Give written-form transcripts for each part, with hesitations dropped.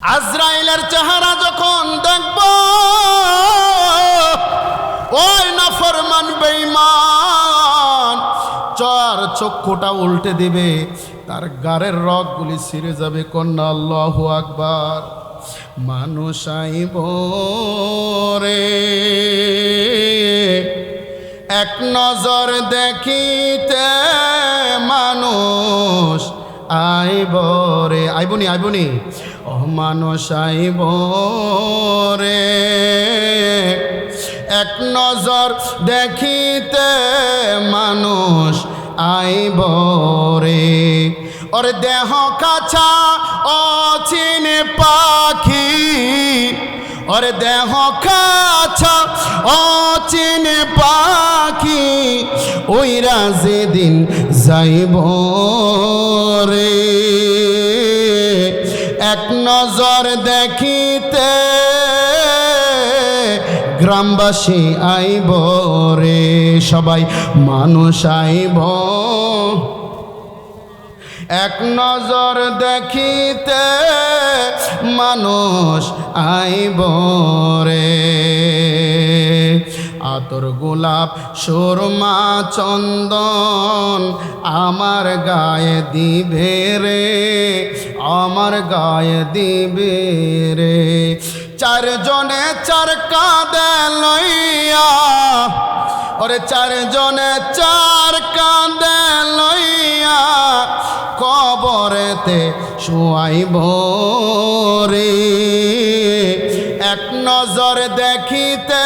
আজরাইলের চেহারা যখন দেখব, ওই নাফরমান বেঈমান চার চক্ষুটা উল্টে দিবে, তার গারের রগগুলি ছিঁড়ে যাবে। কন্যা আল্লাহু আকবার। মানুষ আইব রে এক নজর দেখিতে, মানুষ আইব রে, আইবনি আইবনি ও মানুষ আইব রে এক নজর দেখিতে, মানুষ আইব রে। ওরে দেহ কাছা অচিন পাখি, ওরে দেহ কাছা অচিন পাখি, ওইরা যেদিন যাইব রে এক নজর দেখিতে, গ্রামবাসী আইব রে। সবাই মানুষ আইব এক নজর দেখিতে, মানুষ আইব রে। আতর গোলাপ সুরমা চন্দন আমার গায়ে দিবে রে, আমার গায়ে দিবে রে। চারজনে চার কাঁধে লইয়া, ওরে চারজনে চার কাঁধে লইয়া, কবরেতে শুয়াইব রে এক নজর দেখিতে,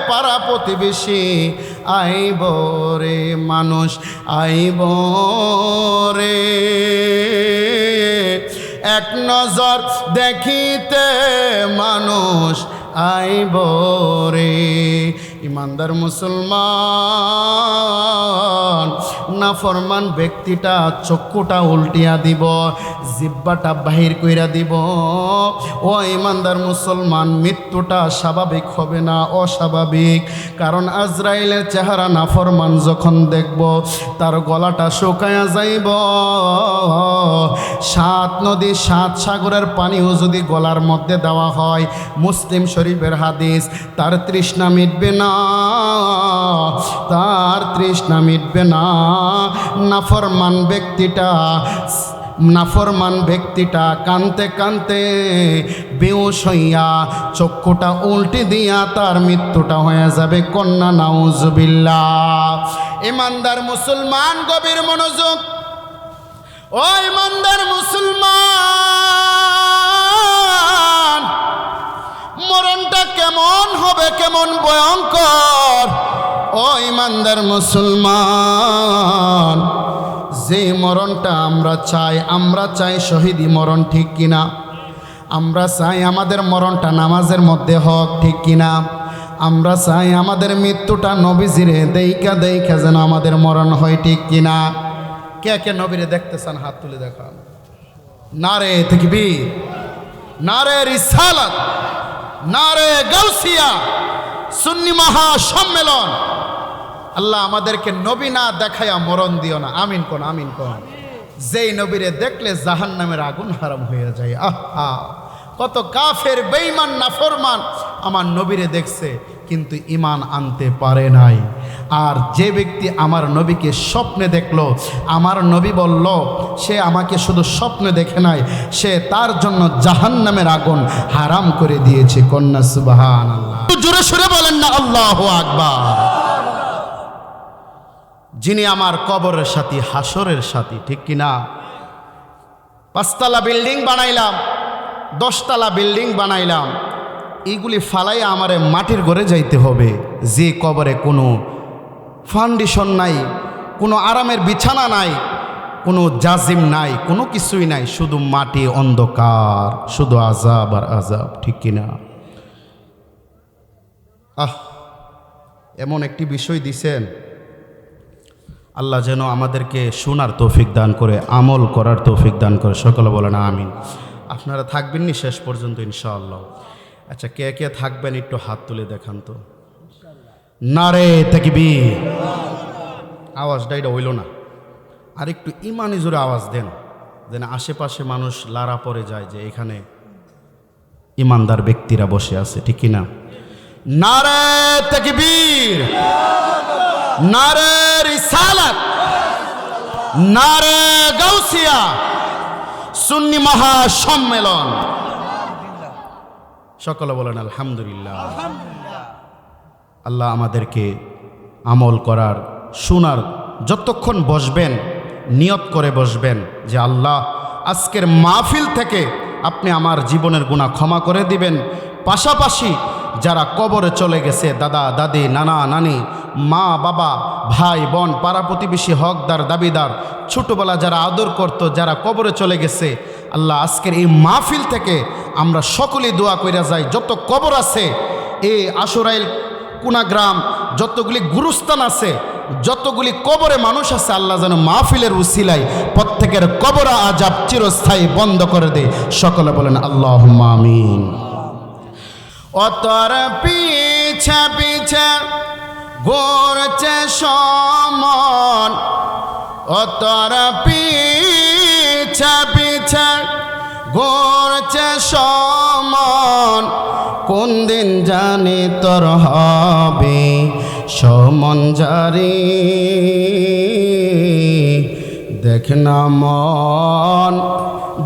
পাড়া প্রতিবেশী আইব রে, মানুষ আইব রে এক নজর দেখিতে, মানুষ আইব রে। ইমানদার মুসলমান, নাফরমান ব্যক্তিটা চক্ষুটা উল্টিয়া দিব, জিব্বাটা বাহির কইরা দিব। ও ইমানদার মুসলমান, মৃত্যুটা স্বাভাবিক হবে না, অস্বাভাবিক। কারণ আজরাইলের চেহারা নাফরমান যখন দেখব, তার গলাটা শুকায়া যাইব। 7 নদী 7 সাগরের পানিও যদি গলার মধ্যে দেওয়া হয়, মুসলিম শরীফের হাদিস, তার তৃষ্ণা মিটবে না, তার তৃষ্ণা মিটবে না। নাফরমান ব্যক্তিটা কানতে কানতে বেহুশ হইয়া চক্ষুটা উল্টে দিয়া তার মৃত্যুটা হয়ে যাবে। কন্যা নাউজুবিল্লাহ। ইমানদার মুসলমান, গভীর মনোযোগ। ও ইমানদার মুসলমান, মরণটা কেমন হবে, কেমন ভয়ঙ্কর। ও ইমানদার মুসলমান, যে মরণটা আমরা চাই শহীদি মরণ, ঠিক কিনা? আমরা চাই আমাদের মরণটা নামাজের মধ্যে হোক, ঠিক কিনা? আমরা চাই আমাদের মৃত্যুটা নবীজিরে দেইখা দেইখা যেন আমাদের মরণ হয়, ঠিক কিনা? কে কে নবীরে দেখতেছেন হাত তুলে দেখান। নারে তাকবীর, নারে রিসালাত, নারে গাউসিয়া, সুন্নি মহা সম্মেলন। আল্লাহ আমাদেরকে নবী না দেখায়া মরণ দিও না। আমিন কোন, আমিন কোন। যেই নবীরে দেখলে জাহান্নামের আগুন হারাম হয়ে যায়। আহা, কত কাফের বেঈমান নাফরমান আমার নবীরে দেখছে কিন্তু ঈমান আনতে পারে নাই। আর যে ব্যক্তি আমার নবীকে স্বপ্নে দেখলো, আমার নবী বলল সে আমাকে শুধু স্বপ্নে দেখে নাই, সে তার জন্য জাহান্নামের আগুন হারাম করে দিয়েছে। কন্যা সুবহানাল্লাহ। জোরে সুরে বলেন না আল্লাহু আকবার। যিনি আমার কবরের সাথী, হাসরের সাথী, ঠিক কিনা? 5 তলা বিল্ডিং বানাইলাম, 10 তলা বিল্ডিং বানাইলাম, এইগুলি ফালাই আমারে মাটির ঘরে যাইতে হবে। যে কবরে কোনো ফাউন্ডেশন নাই, কোনো আরামের বিছানা নাই, কোনো জাজিম নাই, কোনো কিছুই নাই, শুধু মাটি, অন্ধকার, শুধু আযাব আর আযাব, ঠিক কিনা? এমন একটি বিষয় দিছেন, আল্লাহ যেন আমাদেরকে শোনার তৌফিক দান করে, আমল করার তৌফিক দান করে। সকলে বলেন আমিন। আপনারা থাকবেননি শেষ পর্যন্ত ইনশাআল্লাহ? আচ্ছা, কে কে থাকবেন একটু হাত তুলে দেখান তো। নারে তাকবীর। আওয়াজটা এটা হইল না, আর একটু ইমানি জোরে আওয়াজ দেন। যেন আশেপাশে মানুষ লারা পড়ে যায় যে এখানে ইমানদার ব্যক্তিরা বসে আছে, ঠিক কিনা? নারে তাকবীর, নারে রিসালাত, নারে গাউসিয়া, সুন্নি মহাসম্মেলন। সকলে বলেন আলহামদুলিল্লাহ। আল্লাহ আমাদেরকে আমল করার, শোনার, যতক্ষণ বসবেন নিয়ত করে বসবেন যে আল্লাহ আজকের মাহফিল থেকে আপনি আমার জীবনের গুনাহ ক্ষমা করে দিবেন। পাশাপাশি যারা কবরে চলে গেছে, দাদা দাদি, নানা নানি, মা বাবা, ভাই বোন, পাড়া প্রতিবেশী, হকদার দাবিদার, ছোটোবেলা যারা আদর করত, যারা কবরে চলে গেছে, আল্লাহ আজকের এই মাহফিল থেকে আমরা সকলেই দোয়া কইরা যাই, যত কবর আছে এই আশুরাইল কুনাগ্রাম, যতগুলি গুরুস্থান আছে, যতগুলি কবরে মানুষ আছে, আল্লাহ যেন মাহফিলের উসিলায় প্রত্যেকের কবর আযাব চিরস্থায়ী বন্ধ করে দেয়। সকলে বলেন আল্লাহুম্মা আমিন। ও তোর পিছে পিছে ঘুরছে সমন, ও তোর পিছে পিছে ঘুরছে সমন, কোন দিন জানি তোর হবে সমন জারি। দেখ না মন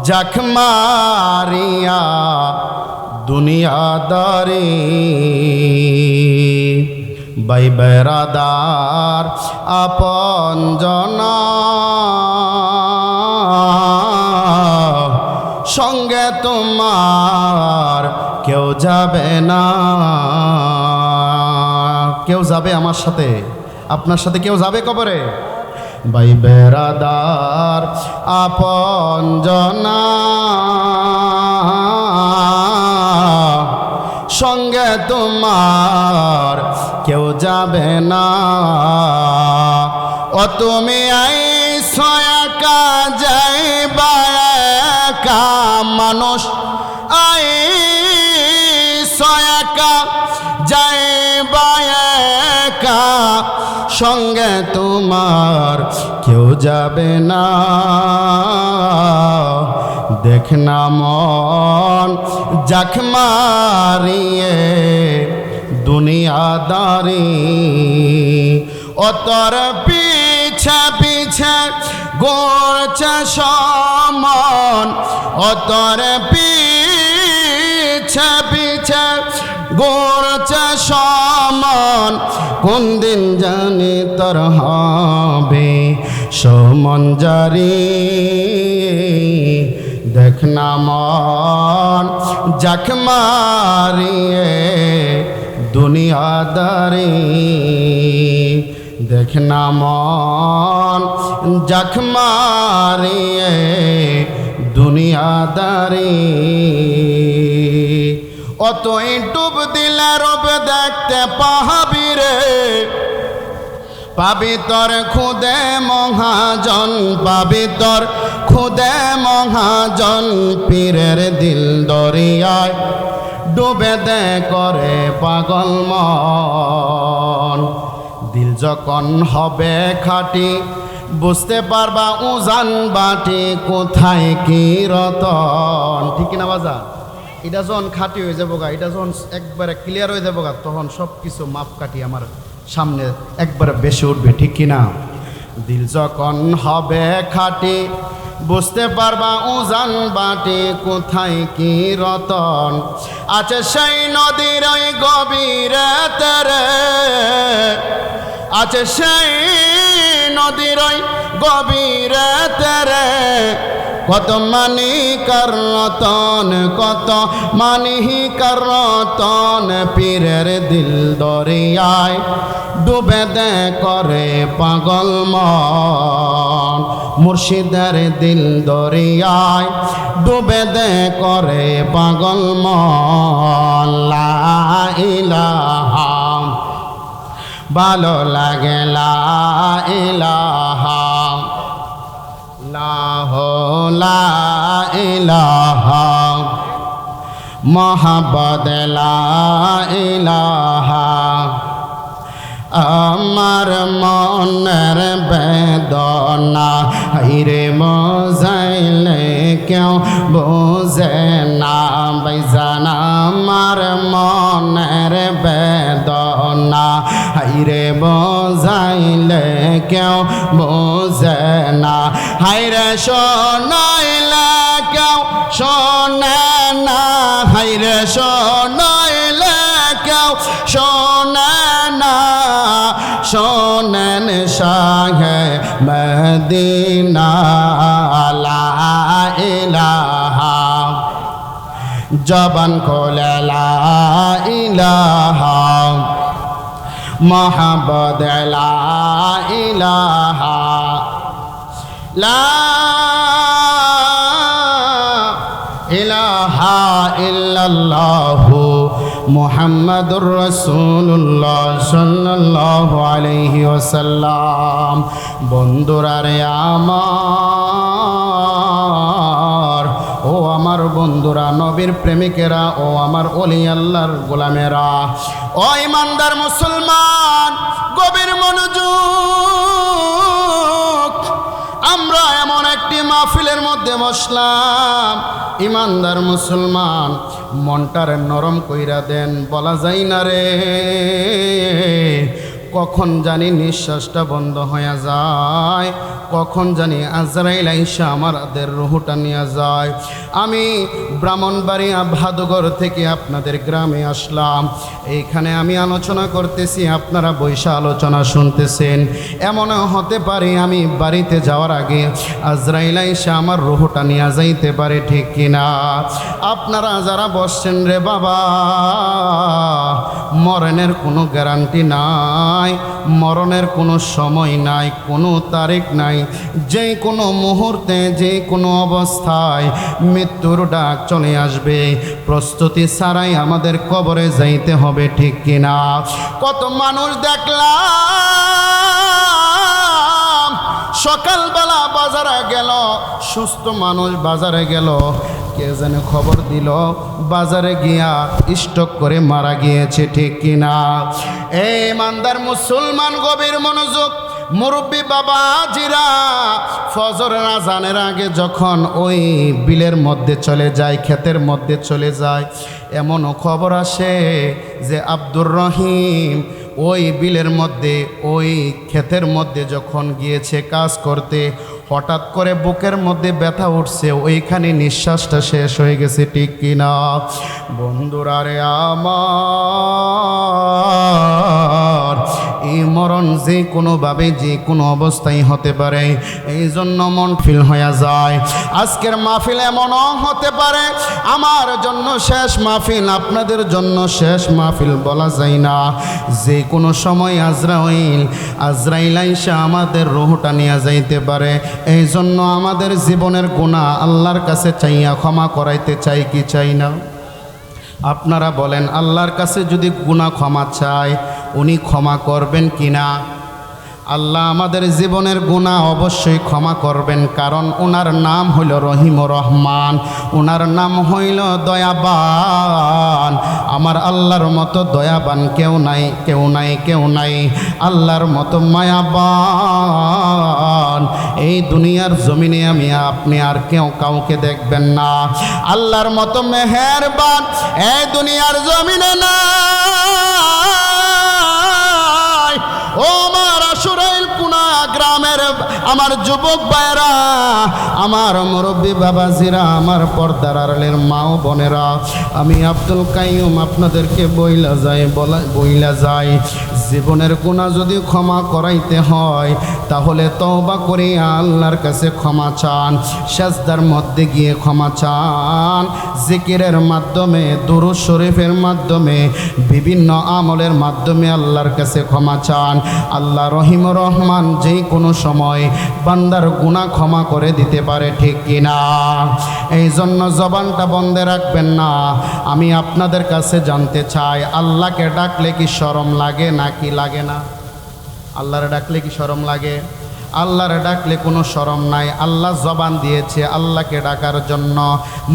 জাখ মারিয়া দুনিয়াদারি, ভাই বেরাদার আপন জনা সঙ্গে তোমার কেউ যাবে না। কেউ যাবে আমার সাথে, আপনার সাথে কেউ যাবে কবরে? ভাই বেরাদার আপন জনা সঙ্গে তোমার কেউ যাবে না। ও তুমি আইছো একা যাইবা একা, মানুষ আইছো একা যাইবা একা, সঙ্গে তোমার কেউ যাবে না। দেখ না মন জাখ মারিয়ে দুনিয়াদারি, ও তোর পিছে পিছে ঘুরছে সমন, ও তোর পিছে পিছে ঘুরছে সমন, কোন দিন জানি তোর হবে সমন জারি। দেখ না মন জাখ মারিয়ে দুনিয়াদারি, দেখ না মন জাখ মারিয়ে দুনিয়াদারি। অতই ডুব দিলে রব দেখতে পাবি রে, পাবি তোর খুদে মহাজন, পাবি তোর খুদে মহাজন, পীরের দিল দরিয়ায় ডুবে দে করে পাগল মন। দিল যখন হবে খাঁটি বুঝতে পারবা উজান বাটি কোথায় কি রতন, ঠিক না বাজার? এটা যখন খাঁটি হয়ে যাবো গা, এটা যখন একবারে ক্লিয়ার হয়ে যাবো গা, তখন সব কিছু মাপ কাটি আমার সামনে একবারে বেশি উঠবে, ঠিক কিনা? দিল যখন হবে খাঁটি বুঝতে পারবা উজান বাটি কোথায় কি রতন, আছে সেই নদীর ওই গভীরে তেরে, আছে সেই নদীর ওই গভীরে তেরে, কত মানি কার রতন, কত মানি কার রতন, পীরের দিল দরিয়ায় ডুবে দে করে পাগল মন, মুর্শিদের দিল দরিয়ায় ডুবে দে করে পাগল মন। লা ইলাহা ভালো লাগে, লা ইলাহা লা ইলাহা মোহাম্মদ লা ইলাহা, আমার মনের বেদনা হাইরে মজাইলে কেউ বোঝে না ভাইজান আমার মনের বেদনা হাইরে বোঝাইলে কেউ বোঝে না হাইরে শোনাইলে কেউ শোনে না হাইরে শোনাইলে কেউ শোনে না শোনেন শাহে মদিনা লা ইলাহা জবান খোলে লা ইলাহা মোহাম্মদ লা ইলাহা লা ইলাহা ইল্লাল্লাহু মুহাম্মাদুর রাসূলুল্লাহ সাল্লাল্লাহু আলাইহি ওয়াসাল্লাম। বন্ধুরা রে আমার, ও আমার বন্ধুরা, নবীর প্রেমিকেরা, ও আমার ওলি আল্লাহর গোলামেরা, ও ইমানদার মুসলমান, গভীর মনোযোগ। আমরা এমন একটি মাহফিলের মধ্যে বসলাম, ইমানদার মুসলমান মনটারে নরম কইরা দেন, বলা যায় না রে কখন জানি নিঃশ্বাসটা বন্ধ হয়ে যায়, কখন জানি আজরাইল আইসা আমাদের রুহটা নিয়ে যায়। আমি ব্রাহ্মণবাড়িয়া ভাদুঘর থেকে আপনাদের গ্রামে আসলাম, এইখানে আমি আলোচনা করতেছি, আপনারা বৈশা আলোচনা শুনতেছেন। এমনও হতে পারে আমি বাড়িতে যাওয়ার আগে আজরাইল আইসা আমার রুহটা নিয়ে যাইতে পারে, ঠিক কিনা? আপনারা যারা বসছেন রে বাবা, মরণের কোনো গ্যারান্টি নাই, মরণের কোনো সময় নাই, কোনো তারিখ নাই। যে কোনো মুহূর্তে যে কোনো অবস্থায় মৃত্যুর ডাক চলে আসবে, প্রস্তুতি ছাড়াই আমাদের কবরে যাইতে হবে, ঠিক কিনা? কত মানুষ দেখলাম সকালবেলা বাজারে গেল, সুস্থ মানুষ বাজারে গেল, কে যেন খবর দিল বাজারে গিয়া স্টক করে মারা গিয়েছে, ঠিক কিনা? এই ইমানদার মুসলমান, গভীর মনোযোগ। মুরব্বী বাবাজিরা ফজর আজানের আগে যখন ওই বিলের মধ্যে চলে যায়, ক্ষেতের মধ্যে চলে যায়, এমনও খবর আসে যে আব্দুর রহিম ওই বিলের মধ্যে, ওই ক্ষেতের মধ্যে যখন গিয়েছে কাজ করতে, হঠাৎ করে বুকের মধ্যে ব্যথা উঠছে, ওইখানে নিঃশ্বাসটা শেষ হয়ে গেছে, ঠিক কিনা? বন্ধুরা রে আমার, এই মরণ যে কোনোভাবে যে কোনো অবস্থায় হতে পারে, এই জন্য মন ফিল হয়ে যায়। আজকের মাহফিল এমনও হতে পারে আমার জন্য শেষ মাহফিল, আপনাদের জন্য শেষ মাহফিল বলা যায় না। যে কোনো সময় আজরাইল আইসা আমাদের রুহটা নিয়ে যাইতে পারে। এই জন্য আমাদের জীবনের গুনাহ আল্লাহর কাছে চাইয়া ক্ষমা করাইতে চাই কি চাই না? আপনারা বলেন, আল্লাহর কাছে যদি গুনাহ ক্ষমা চাই, উনি ক্ষমা করবেন কিনা? আল্লাহ আমাদের জীবনের গুনাহ অবশ্যই ক্ষমা করবেন, কারণ ওনার নাম হইল রহিম রহমান, ওনার নাম হইল দয়াবান। আমার আল্লাহর মতো দয়াবান কেউ নাই, কেউ নাই, কেউ নাই। আল্লাহর মতো মায়াবান এই দুনিয়ার জমিনে আমি আপনি আর কেউ কাউকে দেখবেন না। আল্লাহর মতো মেহেরবান এই দুনিয়ার জমিনে না। ও আমার আশুরাইল কুনা গ্রামের আমার যুবক ভাইরা, আমার মুরব্বী বাবাজিরা, আমার পর্দার আড়ালের মা ও বোনেরা, আমি আব্দুল কাইয়ুম আপনাদেরকে বইলা যাই, জীবনের গুনাহ যদি ক্ষমা করাইতে হয় তাহলে তওবা করে আল্লাহর কাছে ক্ষমা চান, সেজদার মধ্যে গিয়ে ক্ষমা চান, জিকিরের মাধ্যমে, দুরূদ শরীফের মাধ্যমে, বিভিন্ন আমলের মাধ্যমে আল্লাহর কাছে ক্ষমা চান। আল্লাহ রহিম রহমান যেই কোনো সময় বান্দার গুনাহ ক্ষমা করে দিতে পারে, ঠিক কিনা? এই জন্য জবানটা বন্ধে রাখবেন না। আমি আপনাদের কাছে জানতে চাই, আল্লাহকে ডাকলে কি শরম লাগে নাকি লাগে না? আল্লাহরে ডাকলে কি শরম লাগে? আল্লাহর ডাকলে কোনো শরম নাই। আল্লাহ জবান দিয়েছে আল্লাহকে ডাকার জন্য।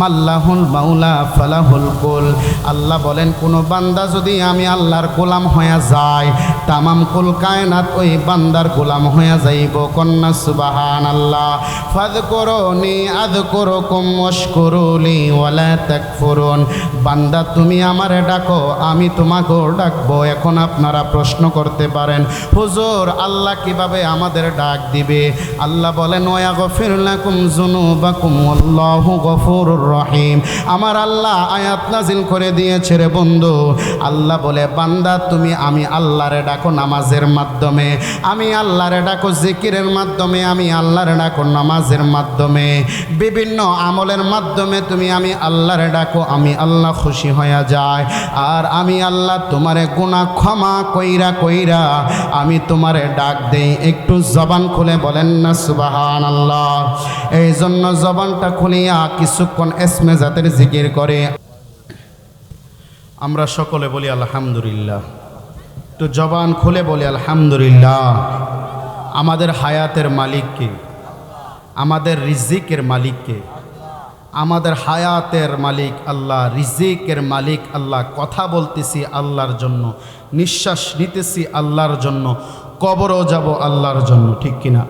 মাল্লাহুল মাওলা ফালাহুল কুল। আল্লাহ বলেন কোনো বান্দা যদি আমি আল্লাহর গোলাম হয়ে যায়, তামাম কুল কায়নাত ওই বান্দার গোলাম হয়ে যাইব। কন্যা সুবহানাল্লাহ। ফাযকুরুনি আযকুরুকুম ওয়াশকুরুলি ওয়ালা তাকফুরুন। বান্দা তুমি আমারে ডাকো, আমি তোমাকেও ডাকবো। এখন আপনারা প্রশ্ন করতে পারেন, হুজুর আল্লাহ কিভাবে আমাদের ডাক দিবে? আল্লাহ বলেন ওয়াগফির লাকুম যুনুবাকুম আল্লাহু গফুরুর রহিম। আমার আল্লাহ আয়াত নাজিল করে দিয়েছে রে বন্ধু। আল্লাহ বলে বান্দা তুমি আমি আল্লাহরে ডাকো নামাজের মাধ্যমে, আমি আল্লাহরে ডাকো জিকিরের মাধ্যমে, আমি আল্লাহরে ডাকো নামাজের মাধ্যমে, বিভিন্ন আমলের মাধ্যমে তুমি আমি আল্লাহরে ডাকো, আমি আল্লাহ খুশি হয়ে যায়। আর আমি আল্লাহ তোমারে গুনাহ ক্ষমা কইরা কইরা আমি তোমারে ডাক দেই। একটু জবান খুলে বলেন না সুবহানাল্লাহ। এই জন্য জবানটা খুলিয়া কিছুক্ষণ এসমে জাতের জিকির করে আমরা সকলে বলি আলহামদুলিল্লাহ। তো জবান খুলে বলি আলহামদুলিল্লাহ। আমাদের হায়াতের মালিককে, আমাদের রিজিকের মালিককে, আমাদের হায়াতের মালিক আল্লাহ, রিজিকের মালিক আল্লাহ। কথা বলতেছি আল্লাহর জন্য, নিঃশ্বাস নিতেছি আল্লাহর জন্য, কবরও যাব আল্লাহর জন্য, ঠিক কিনা?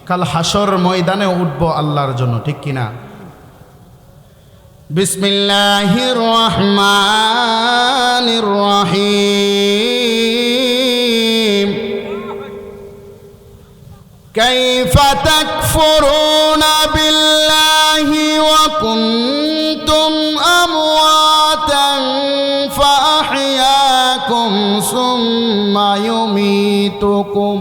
কাল হাসর ময়দানে উঠব আল্লাহর জন্য, ঠিক কিনা? বিসমিল্লাহির রহমানির রহিম। কাইফা তাকফুরুনা বিল্লাহি ওয়া কুনতুম আমওয়াতান ফাআহইয়াকুম সুম্মা ইউমীতুকুম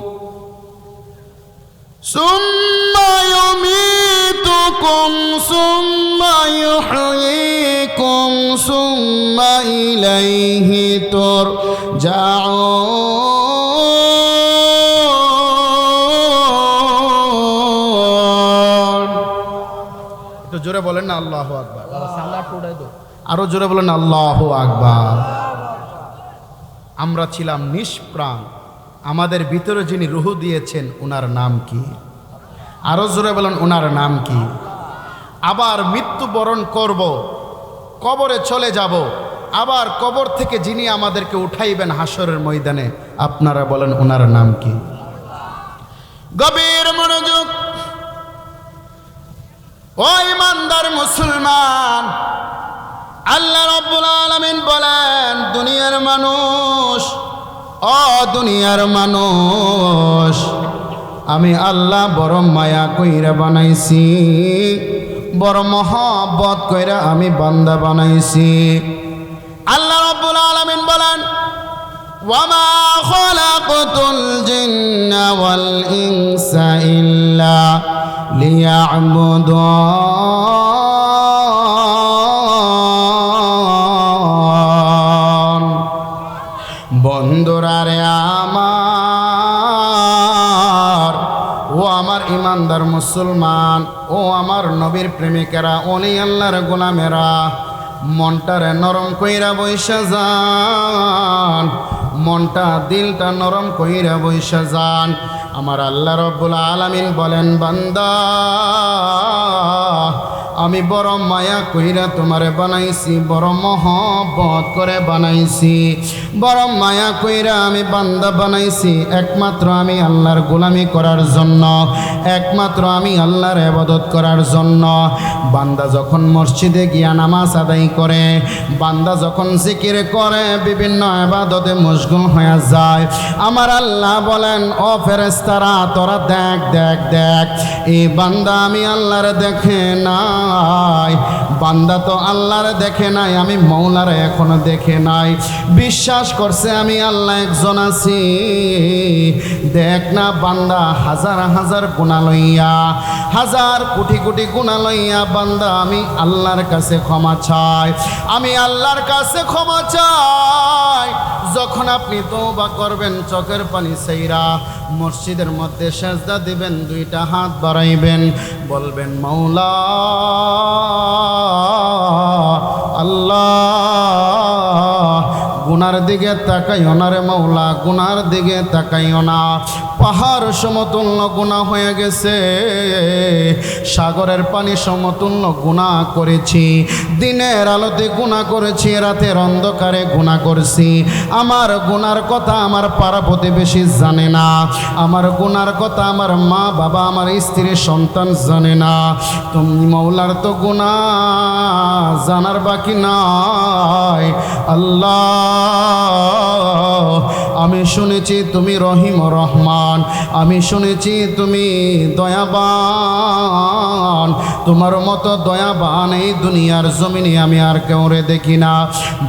সুম্মা ইউহয়িকুম সুম্মা ইলাইহি তুরজাউন। একটু জোরে বলেন না আল্লাহু আকবার। আরো জোরে বলেন আল্লাহু আকবার। আমরা ছিলাম নিষ্প্রাণ, আমাদের ভিতরে যিনি রূহ দিয়েছেন ওনার নাম কি? আরো জোরে বলেন ওনার নাম কি? আবার মৃত্যুবরণ করব, কবরে চলে যাব, আবার কবর থেকে যিনি আমাদেরকে উঠাইবেন হাসরের ময়দানে, আপনারা বলেন ওনার নাম কি? গভীর মনোযোগ। ও ইমানদার মুসলমান, আল্লাহ রাব্বুল আলামিন বলেন দুনিয়ার মানুষ, ও দুনিয়ার মানুষ, আমি আল্লাহ বড় মায়া কইরা বানাইছি, বড় মহব্বত কইরা আমি বান্দা বানাইছি। আল্লাহ রাব্বুল আলামিন বলেন ওয়ামা খালাকতুল জিন্না ওয়াল ইনসা ইল্লা লিয়াবুদুন। বন্ধুরা রে আমার, ও আমার ইমানদার মুসলমান, ও আমার নবীর প্রেমিকেরা, ওলি আল্লাহর গোলামেরা, মনটারে নরম কইরা বইসা যান, মনটা দিলটা নরম কইরা বইসা যান। আমার আল্লাহ রাব্বুল আলামিন বলেন বান্দা আমি বড় মায়া কইরা তোমারে বানাইছি, বড় মহব্বত করে বানাইছি, বড় মায়া কইরা আমি বান্দা বানাইছি একমাত্র আমি আল্লাহর গোলামি করার জন্য, একমাত্র আমি আল্লাহর ইবাদত করার জন্য। বান্দা যখন মসজিদে গিয়া নামাজ আদায় করে, বান্দা যখন জিকির করে, বিভিন্ন ইবাদতে মশগুল হয়ে যায়, আমার আল্লাহ বলেন ও ফেরেশতারা তোরা দেখ দেখ দেখ, এই বান্দা আমি আল্লাহর দেখে নাই, বান্দা তো আল্লাহর দেখে নাই, আমি মৌলার এখনো দেখে নাই, বিশ্বাস করছে আমি আল্লাহ একজন আছি। দেখ না বান্দা হাজার হাজার গুনাহ লইয়া, হাজার কোটি কোটি গুনাহ লইয়া বান্দা আমি আল্লাহর কাছে ক্ষমা চাই, আমি আল্লাহর কাছে ক্ষমা চাই। যখন আপনি তওবা করবেন, চোখের পানি ছাইরা মসজিদের মধ্যে সেজদা দিবেন, দুইটা হাত বাড়াইবেন, বলবেন মাওলা আল্লাহ গুনার দিকে তাকাইও না রে মাওলা, গুনার দিকে তাকাইও না। পাহাড় সমতুল্য গুনাহ হয়ে গেছে, সাগরের পানি সমতুল্য গুনাহ করেছি, দিনের আলোতে গুনাহ করেছি, রাতের অন্ধকারে গুনাহ করছি। আমার গুনার কথা আমার পাড়া প্রতিবেশী জানে না, আমার গুনার কথা আমার মা বাবা আমার স্ত্রী সন্তান জানে না। তুমি মাওলার তো গুনাহ জানার বাকি নাই। আল্লাহ, আমি শুনেছি তুমি রহিম রহমান, আমি শুনেছি তুমি দয়াবান, তোমার মতো দয়াবান এই দুনিয়ার জমিনে আমি আর কেউ রে দেখি না।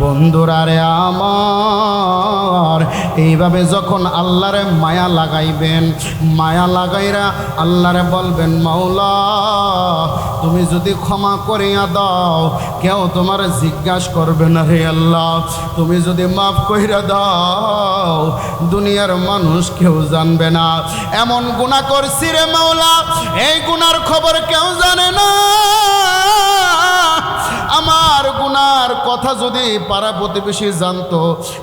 বন্ধুরা রে আমার, এইভাবে যখন আল্লাহরে মায়া লাগাইবেন, মায়া লাগাইরা আল্লাহরে বলবেন মাওলা তুমি যদি ক্ষমা করিয়া দাও কেউ তোমার জিজ্ঞাসা করবে না রে আল্লাহ, তুমি যদি মাফ কইরা দাও দুনিয়ার মানুষ কেউ জানবে না। এমন গুনাহ করছি রে মাওলা, এই গুনার খবর কেউ জানে না। আমার গুনার কথা যদি পাড়া প্রতিবেশী জানতো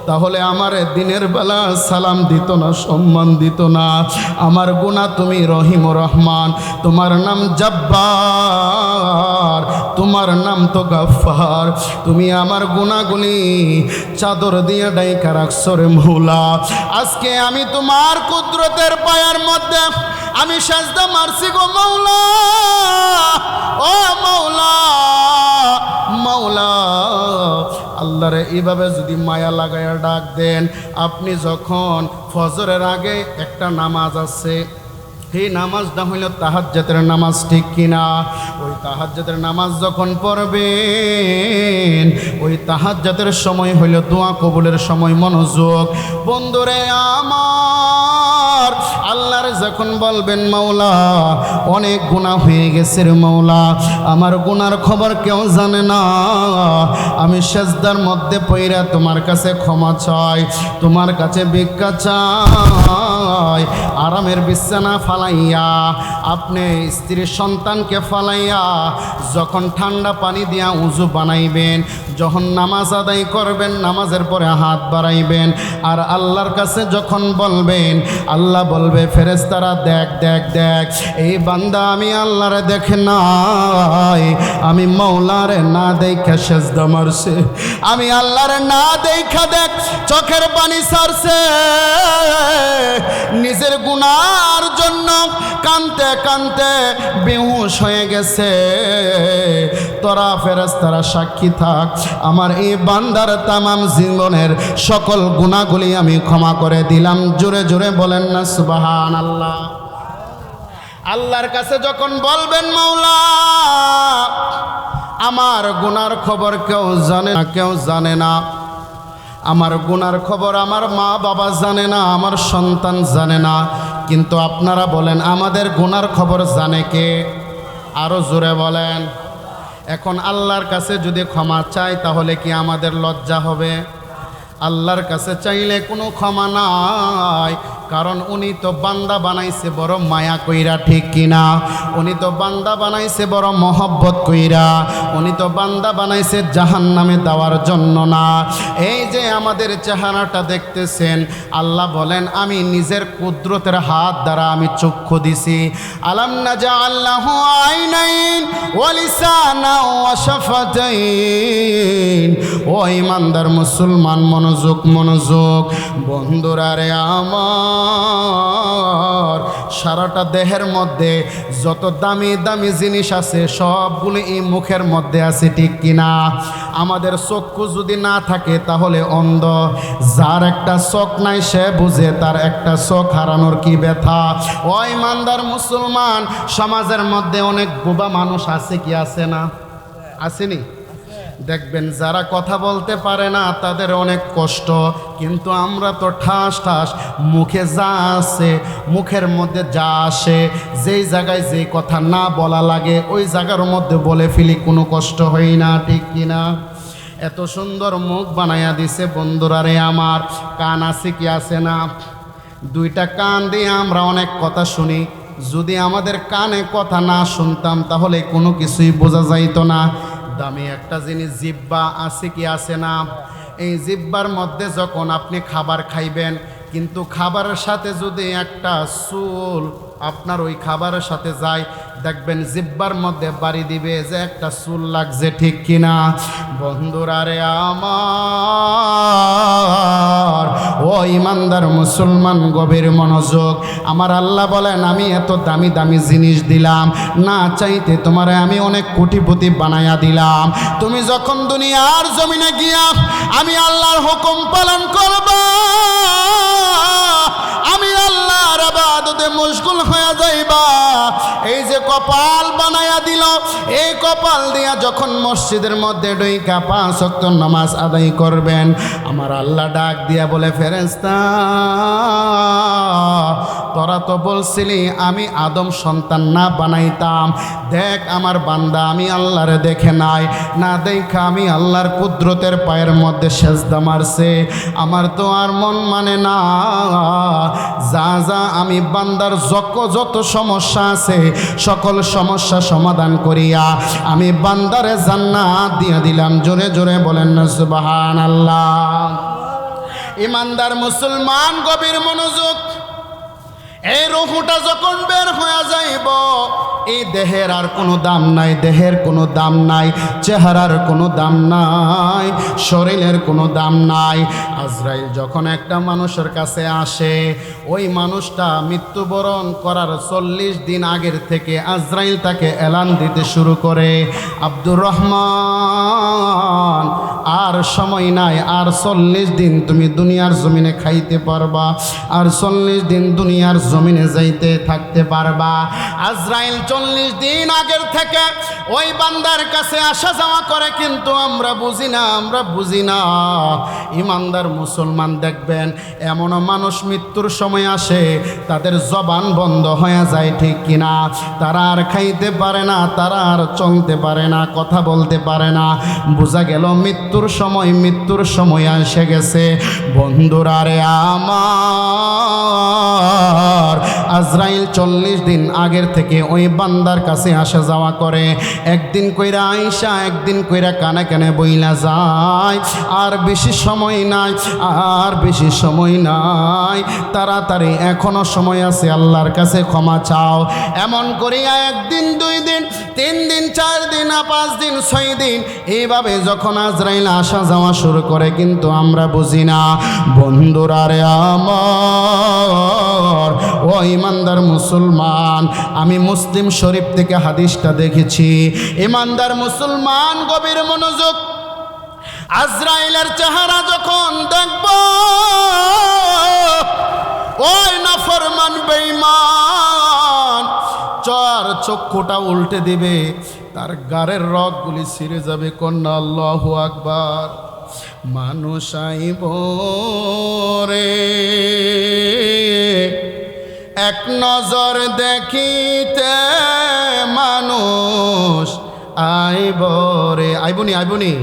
তাহলে আমার দিনের বেলা সালাম দিত না, সম্মান দিত না। আমার গুনাহ তুমি রহিম রহমান, তোমার নাম জব্বার, তোমার নাম তো গাফফার। তুমি আমার গুনাহগুলি চাদর দিয়ে ডাইকা রাখছো রে মাওলা। আজকে আমি তোমার কুদরতের পায়ের মধ্যে আমি সাজদা মারছি গো মাওলা। ও মাওলা, মাওলা আল্লাহরে এইভাবে যদি মায়া লাগাইয়া ডাক দেন, আপনি যখন ফজরের আগে একটা নামাজ আছে, এই নামাজটা হইল তাহাজ্জুদের নামাজ, ঠিক কিনা? ওই তাহাজ্জুদের নামাজ যখন পড়বেন, ওই তাহাজ্জুদের সময় হইল দোয়া কবুলের সময়। মনোযোগ বন্ধুরে আমার, আল্লাহর যখন বলবেন মাওলা অনেক গুনাহ হয়ে গেছে রে মাওলা, আমার গুনার খবর কেউ জানে না, আমি সেজদার মধ্যে পইরা তোমার কাছে ক্ষমা চাই, তোমার কাছে ভিক্ষা চাই। আরামের বিছানা ফালাইয়া আপনি স্ত্রীর সন্তানকে ফালাইয়া যখন ঠান্ডা পানি দিয়া উজু বানাইবেন, যখন নামাজ আদায় করবেন নামাজের পরে হাত বাড়াইবেন আর আল্লাহর কাছে যখন বলবেন, আল্লাহ বলবে ফেরেশতারা দেখ দেখ দেখ এই বান্দা আমি আল্লাহরে দেখে নাই, আমি মাওলারে না দেখা সেজদা মারছে, আমি আল্লাহরে না দেখা দেখ চোখের পানি ছাড়ছে, নিজের গুনার জন্য কানতে কানতে বেহুশ হয়ে গেছে। তোরা ফেরেশতারা সাক্ষী থাক, আমার এই বান্দার তামাম জীবনের সকল গুনাহগুলি আমি ক্ষমা করে দিলাম। জোরে জোরে বলেন না সুবহানাল্লাহ। আল্লাহর কাছে যখন বলবেন মাওলা আমার গুনার খবর কেউ জানে না, কেউ জানে না, আমার গুনার খবর আমার মা বাবা জানে না, আমার সন্তান জানে না, কিন্তু আপনারা বলেন আমাদের গুনার খবর জানে কে? আরো জোরে বলেন। এখন আল্লাহর কাছে যদি ক্ষমা চাই তাহলে কি আমাদের লজ্জা হবে? আল্লাহর কাছে চাইলে কোনো ক্ষমা নাই, কারণ উনি তো বান্দা বানাইছে বড় মায়া কইরা, ঠিক কিনা? উনি তো বান্দা বানাইছে বড় মহব্বত কইরা, উনি তো বান্দা বানাইছে জাহান্নামে দেওয়ার জন্য না। এই যে আমাদের চেহারাটা দেখতেছেন, আল্লাহ বলেন আমি নিজের কুদরতের হাত দ্বারা আমি চক্ষু দিছি। আলাম নাজআল লাহু আইনাইন ওয়া লিসানা ওয়া শাফাতাইন। ও ইমানদার মুসলমান মনোযোগ, মনোযোগ বন্ধুরা রে আমার, সারাটা দেহের মধ্যে যত দামি দামি জিনিস আছে সবগুলো এই মুখের মধ্যে আছে, ঠিক কিনা? আমাদের চক্ষু যদি না থাকে তাহলে অন্ধ। যার একটা চোখ নাই সে বুঝে তার একটা চোখ হারানোর কি ব্যথা। ও ইমানদার মুসলমান, সমাজের মধ্যে অনেক বোবা মানুষ আছে কি আছে না? আসেনি? দেখবেন যারা কথা বলতে পারে না তাদের অনেক কষ্ট, কিন্তু আমরা তো ঠাস ঠাস মুখে যা আছে, মুখের মধ্যে যা আসে, যেই জায়গায় যেই কথা না বলা লাগে ওই জায়গার মধ্যে বলে ফেলি, কোনো কষ্ট হয় না, ঠিক কিনা? এত সুন্দর মুখ বানাইয়া দিছে বন্ধুরা রে আমার। কান আছে কি আছে না? দুইটা কান দিয়ে আমরা অনেক কথা শুনি, যদি আমাদের কানে কথা না শুনতাম তাহলে কোনো কিছুই বোঝা যাইতো না। দামি একটা জিনিস জিহ্বা আছে কি আছে না? এই জিহ্বার মধ্যে যখন আপনি খাবার খাইবেন, কিন্তু খাবারের সাথে যদি একটা চুল আপনার ওই খাবারের সাথে যায়, দেখবেন জিহ্বার মধ্যে বাড়ি দিবে যে একটা চুল লাগছে, ঠিক কিনা? বন্ধুরা রে আমার, ও ইমানদার মুসলমান, গভীর মনোযোগ। আমার আল্লাহ বলেন, আমি এত দামি দামি জিনিস দিলাম, না চাইতে তোমারে আমি অনেক কোটিপতি বানায়া দিলাম। তুমি যখন দুনিয়ার জমিনে গিয়া আমি আল্লাহর হুকুম পালন করবা, আমি আল্লাহর ইবাদতে মশগুল হয়ে যাইবা। এই যে কপাল বানায়া দিল, এই কপাল দিয়া যখন মসজিদের মধ্যে ঢুইকা 5 ওয়াক্ত নামাজ আদায় করবেন, আমার আল্লাহ ডাক দিয়া বলে, ফেরেশতা তোরা তো বলছিলি আমি আদম সন্তান না বানাইতাম, দেখ আমার বান্দা আমি আল্লাহরে দেখে নাই, না দেখা আমি আল্লাহর কুদরতের পায়ের মধ্যে সেজদা মারছে। আমার তো আর মন মানে না, যা যা আমি বান্দার যত সমস্যা আছে সকল সমস্যা সমাধান করিয়া আমি বান্দারে জান্নাত দিয়ে দিলাম। জোরে জোরে বলেন না সুবহানাল্লাহ। ইমানদার মুসলমান, গভীর মনোযোগ। এই রূহটা যখন বের হয়ে যাইব, এই দেহের আর কোনো দাম নাই, দেহের কোনো দাম নাই, চেহারার কোনো দাম নাই, শরীরের কোনো দাম নাই। আজরাইল যখন একটা মানুষের কাছে আসে, ওই মানুষটা মৃত্যুবরণ করার 40 দিন আগের থেকে আজরাইল তাকে এলান দিতে শুরু করে, আব্দুর রহমান আর সময় নাই, আর 40 দিন তুমি দুনিয়ার জমিনে খাইতে পারবা, আর 40 দিন দুনিয়ার জমিনে যাইতে থাকতে পারবা। আজরাইল 40 দিন আগের থেকে ওই বান্দার কাছে আসা যাওয়া করে, কিন্তু আমরা বুঝি না। ইমানদার মুসলমান, দেখবেন এমনও মানুষ মৃত্যুর সময় আসে তাদের জবান বন্ধ হয়ে যায়, ঠিক কিনা? তারা আর খাইতে পারে না, তারা আর চলতে পারে না, কথা বলতে পারে না। বোঝা গেল মৃত্যুর সময় এসে গেছে। বন্ধুরা রে আমার, আজরাইল 40 দিন আগের থেকে ওই বান্দার কাছে আসা যাওয়া করে। একদিন কইরা আইসা, একদিন কইরা কানে কানে বইলা যায়, আর বেশি সময় নাই, তাড়াতাড়ি এখনো সময় আছে, আল্লাহর কাছে ক্ষমা চাও। এমন করিয়া 1 দিন 2 দিন 3 দিন 4 দিন 5 দিন 6 দিন এইভাবে যখন আজরাইল আসা যাওয়া শুরু করে, কিন্তু আমরা বুঝি না। বন্ধুরা রে আমার, ও ইমানদার মুসলমান, আমি মুসলিম শরীফ থেকে হাদিসটা দেখেছি। ইমানদার মুসলমান, গভীর মনোযোগ। আজরাইলের চেহারা যখন দেখব, ওই নাফরমান বেঈমান চক্ষুটা উল্টে দিবে, তার গারের রগগুলি ছিঁড়ে যাবে। কন্যা আল্লাহু আকবার। মানুষ আইব রে এক নজর দেখিতে, মানুষ আইব রে, আইবনি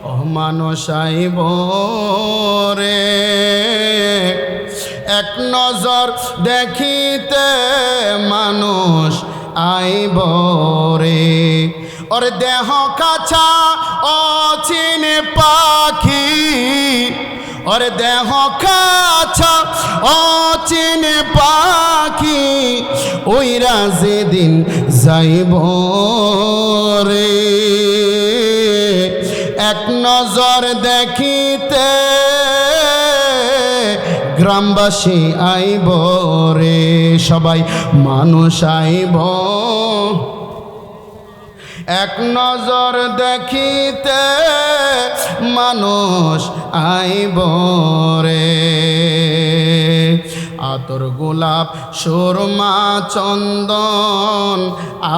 ও মানুষ আইব রে এক নজর দেখিতে, মানুষ আইব রে। ওর দেহ কাছা অচিনে পাখি, ওর দেহ কাছা অচিনে পাখি, ওইরা যেদিন যাইব রে এক নজর দেখিতে, গ্রামবাসী আইব রে। সবাই মানুষ আইব এক নজর দেখিতে, মানুষ আইব রে। আতর গোলাপ সুরমা চন্দন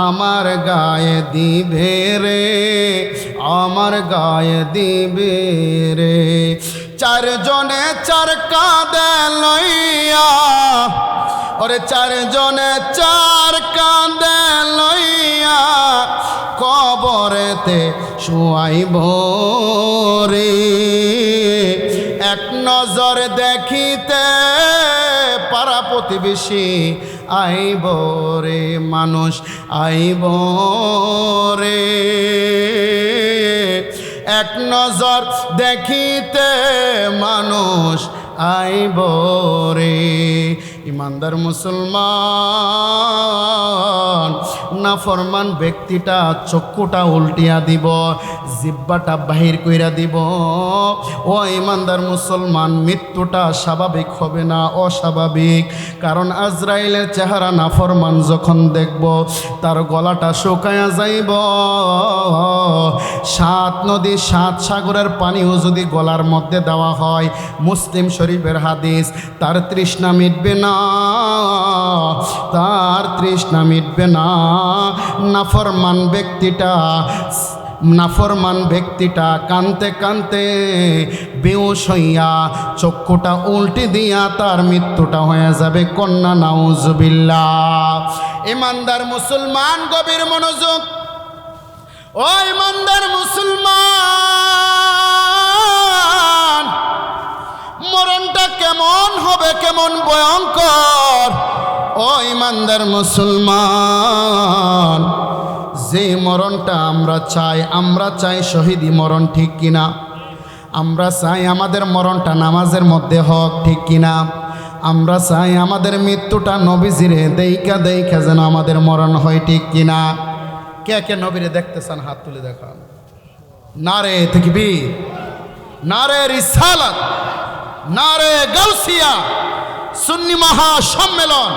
আমার গায়ে দিবে রে, আমার গায়ে দিবে রে। 4 জনে 4 কাঁধে লইয়া, ওরে 4 জনে 4 কাঁধে লইয়া, কবরেতে শুয়াইব রে এক নজর দেখিতে, পাড়া প্রতিবেশী আইব রে, মানুষ আইব রে এক নজর দেখিতে মানুষ আইব রে। ইমানদার মুসলমান, নাফরমান ব্যক্তিটা চক্ষুটা উল্টিয়া দিব, জিব্বাটা বাহির কইরা দিব। ও ইমানদার মুসলমান, মৃত্যুটা স্বাভাবিক হবে না, অস্বাভাবিক। কারণ আজরাইলের চেহারা নাফরমান যখন দেখব, তার গলাটা শুকায়া যাইব। 7 নদী 7 সাগরের পানিও যদি গলার মধ্যে দেওয়া হয়, মুসলিম শরীফের হাদিস, তার তৃষ্ণা মিটবে না, তার তৃষ্ণা মিটবে না। নাফরমান ব্যক্তিটা কানতে কানতে বেহুশ হইয়া চক্ষুটা উল্টে দিয়া তার মৃত্যুটা হয়ে যাবে। কন্যা নাউজুবিল্লাহ। ইমানদার মুসলমান, গভীর মনোযোগ। ও ইমানদার মুসলমান, মরণটা কেমন হবে, কেমন ভয়ঙ্কর। ও ইমানদার মুসলমান, যে মরণটা আমরা চাই শহীদি মরণ, ঠিক কিনা? আমরা চাই আমাদের মরণটা নামাজের মধ্যে হোক, ঠিক কিনা? আমরা চাই আমাদের মৃত্যুটা নবীজিরে দেইখা দেইখা যেন আমাদের মরণ হয়, ঠিক কিনা? কে কে নবীরে দেখতে চান হাত তুলে দেখান। নারে তাকবীর, নারে রিসালাত, নারে গাউসিয়া, সুন্নি মহা সম্মেলন।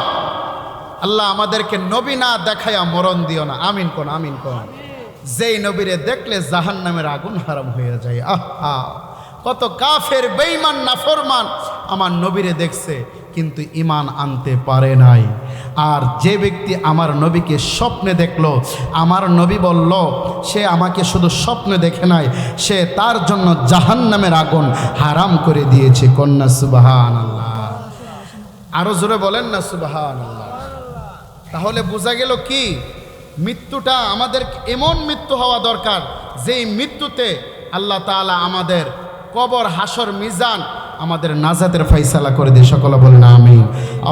আল্লাহ আমাদেরকে নবী না দেখায়া মরণ দিও না। আমিন কোন, আমিন কোন। যেই নবীরে দেখলে জাহান্নামের আগুন হারাম হয়ে যায়। আহা, কত কাফের বেঈমান নাফরমান আমার নবীরে দেখছে কিন্তু ঈমান আনতে পারে নাই। আর যে ব্যক্তি আমার নবীকে স্বপ্নে দেখলো, আমার নবী বলল সে আমাকে শুধু স্বপ্নে দেখে নাই, সে তার জন্য জাহান্নামের আগুন হারাম করে দিয়েছে। কন্যা সুবহানাল্লাহ। আরো জোরে বলেন না সুবহানাল্লাহ। তাহলে বোঝা গেল কি, মৃত্যুটা আমাদের এমন মৃত্যু হওয়া দরকার যেই মৃত্যুতে আল্লাহ তাআলা আমাদের কবর, হাসর, মিজান, আমাদের নাজাতের ফয়সালা করে দিয়ে। সকলে বলেন আমিন।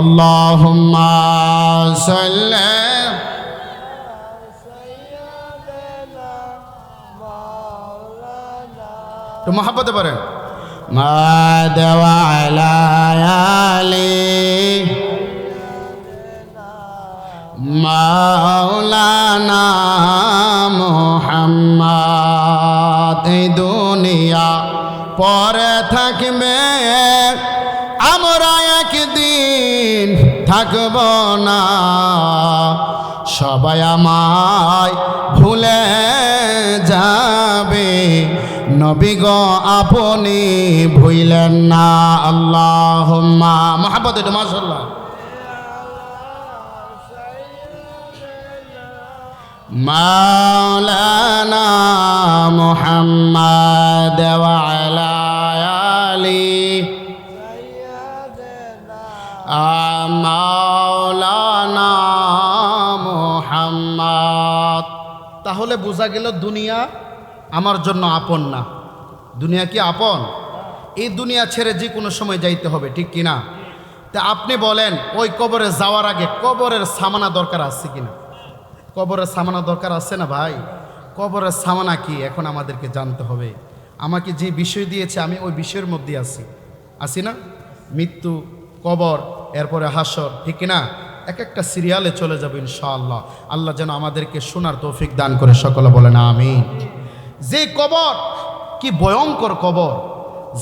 আল্লাহুম্মা সাল্লি তো মহব্বতে বলেন মা দেওয়া আলী মাওলানা মুহাম্মদ। এই দুনিয়া পরে থাকবে, আমরা একদিন থাকব না। সবাই আমায় ভুলে যাবে, নবী গো আপনি ভুলেন না। আল্লাহুম্মা মুহাব্বত। এটা মাশাআল্লাহ। মাওলানা মুহাম্মদ ওয়া আলা আলি মাওলানা মুহাম্মদ। তাহলে বোঝা গেল দুনিয়া আমার জন্য আপন না। দুনিয়া কি আপন? এই দুনিয়া ছেড়ে যে কোনো সময় যাইতে হবে, ঠিক কিনা? তা আপনি বলেন, ওই কবরে যাওয়ার আগে কবরের সামানা দরকার আছে কিনা? কবরের সামানা দরকার আছে না ভাই? কবরের সামানা কি এখন আমাদেরকে জানতে হবে। আমাকে যে বিষয় দিয়েছে আমি ওই বিষয়ের মধ্যে আছি না? মৃত্যু, কবর, এরপরে হাসর, ঠিক না? এক একটা সিরিয়ালে চলে যাবে ইনশাআল্লাহ। আল্লাহ যেন আমাদেরকে শোনার তৌফিক দান করে। সকলে বলেন আমিন। যে কবর, কি ভয়ঙ্কর কবর!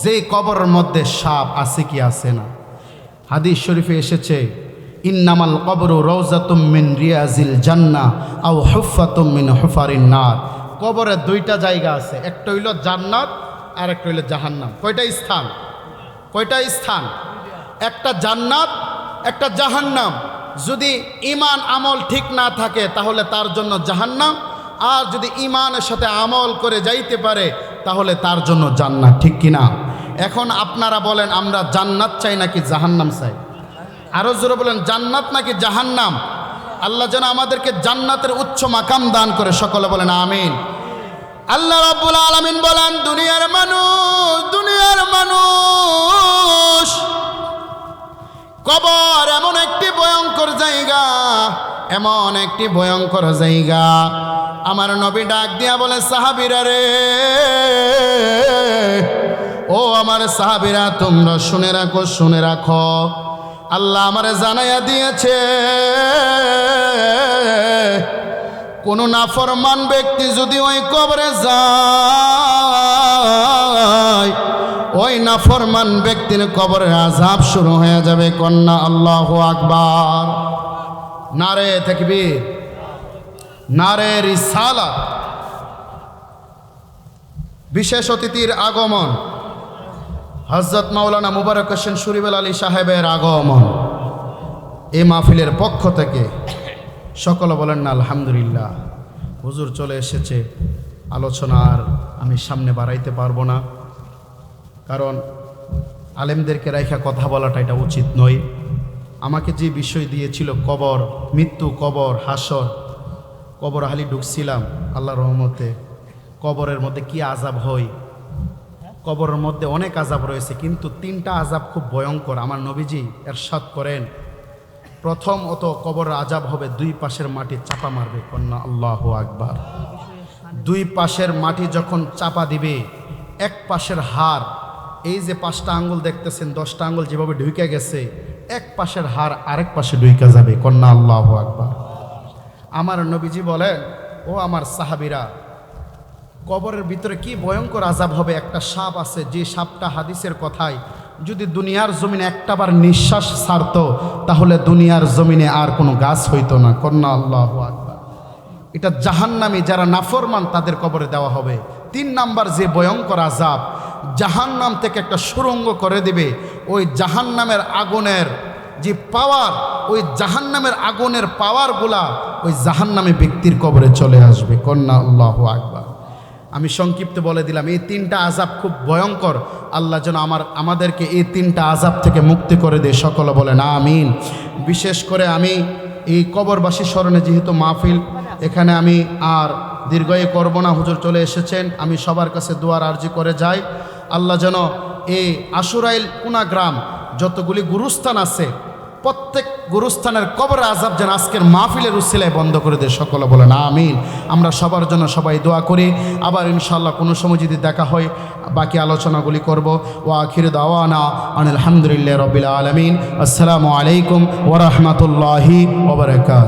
যে কবরের মধ্যে সাপ আছে কি আছে না? হাদিস শরীফে এসেছে, ইন্নামাল কবরু রওজাতুম মিন রিয়াজিল জান্নাহ আও হুফফাতুম মিন হুফারিন নার। কবরে দুইটা জায়গা আছে, একটা হইল জান্নাত আর একটা হইল জাহান্নাম। কয়টা স্থান? কয়টা স্থান? একটা জান্নাত, একটা জাহান্নাম। যদি ঈমান আমল ঠিক না থাকে তাহলে তার জন্য জাহান্নাম, আর যদি ঈমানের সাথে আমল করে যাইতে পারে তাহলে তার জন্য জান্নাত, ঠিক কিনা? এখন আপনারা বলেন, আমরা জান্নাত চাই নাকি জাহান্নাম চাই? আরো জোরে বলেন, জান্নাত নাকি জাহান্নাম? আল্লাহ যেন আমাদেরকে জান্নাতের উচ্চ মাকাম দান করে। সকলে বলেন আমিন। আল্লাহ রাব্বুল আলামিন বলেন, দুনিয়ার মানুষ, কবর এমন একটি ভয়ঙ্কর জায়গা, এমন একটি ভয়ঙ্কর জায়গা। আমার নবী ডাক দিয়া বলে, সাহাবীরা রে, ও আমার সাহাবীরা, তোমরা শুনে রাখো, শুনে রাখো, আল্লাহ আমারে জানাইয়া দিয়েছে, কোন নাফরমান ব্যক্তি যদি ওই কবরে যায়, ওই নাফরমান ব্যক্তির কবরের আযাব শুরু হয়ে যাবে। কন্যা আল্লাহু আকবার, নারে তাকবীর, নারে রিসালাত। বিশেষ অতিথির আগমন, হযরত মাওলানা মুবারক হোসেন শরীফুল আলী সাহেবের আগমন এই মাহফিলের পক্ষ থেকে। সকলে বলেন না আলহামদুলিল্লাহ। হুজুর চলে এসেছে, আলোচনা আর আমি সামনে বাড়াইতে পারবো না, কারণ আলেমদেরকে রাইখা কথা বলাটা এটা উচিত নয়। আমাকে যে বিষয় দিয়েছিল কবর, মৃত্যু, কবর, হাসর, কবর হালি ঢুকছিলাম আল্লাহর রহমতে। কবরের মধ্যে কি আযাব হয়, কবরের মধ্যে অনেক আযাব রয়েছে, কিন্তু 3টা আযাব খুব ভয়ঙ্কর। আমার নবীজি ইরশাদ করেন, প্রথম কবরের আযাব হবে 2 পাশের মাটি চাপা মারবে। কন্যা আল্লাহু আকবার। 2 পাশের মাটি যখন চাপা দিবে, এক পাশের হাড়, এই যে 5টা আঙ্গুল দেখতেছেন, 10টা আঙ্গুল যেভাবে ঢুকে গেছে, এক পাশের হাড় আরেক পাশে ঢুকে যাবে। কন্যা আল্লাহু আকবার। আমার নবীজি বলেন, ও আমার সাহাবীরা, কবরের ভিতরে কি ভয়ঙ্কর আযাব হবে। একটা সাপ আছে, যে সাপটা হাদিসের কথায় যদি দুনিয়ার জমিনে একটাবার নিঃশ্বাস ছাড়তো, তাহলে দুনিয়ার জমিনে আর কোনো গাছ হইতো না। কন্যা আল্লাহু আকবার। এটা জাহান্নামী যারা নাফরমান তাদের কবরে দেওয়া হবে। 3 নাম্বার যে ভয়ঙ্কর আযাব, জাহান্নাম থেকে একটা সুড়ঙ্গ করে দিবে। ওই জাহান্নামের আগুনের যে পাওয়ার, ওই জাহান্নামের আগুনের পাওয়ারগুলা ওই জাহান্নামী ব্যক্তির কবরে চলে আসবে। কন্যা আল্লাহু আকবার। আমি সংক্ষিপ্ত বলে দিলাম, এই 3টা আযাব খুব ভয়ঙ্কর। আল্লাহ যেন আমাদেরকে এই 3টা আযাব থেকে মুক্তি করে দেয়। সকলে বলেন আমিন। বিশেষ করে আমি এই কবরবাসী স্মরণে যেহেতু মাহফিল, এখানে আমি আর দীর্ঘই করব না, হুজুর চলে এসেছেন। আমি সবার কাছে দোয়ার আরজি করে যাই, আল্লাহ যেন এই আশুরাইল কুনা গ্রাম যতগুলি গুরুস্থান আছে, প্রত্যেক গুরুস্থানের কবর আযাব যেন আজকের মাহফিলের উসিলায় বন্ধ করে দেয়। সকলে বলেন আমিন। আমরা সবার জন্য সবাই দোয়া করি। আবার ইনশাআল্লাহ কোনো সময় যদি দেখা হয় বাকি আলোচনাগুলি করব। ওয়া আখিরু দাওয়ানা আনিল হামদুলিল্লাহি রাব্বিল আলামিন। আসসালামু আলাইকুম ওয়া রাহমাতুল্লাহি ওয়া বারাকাতুহু।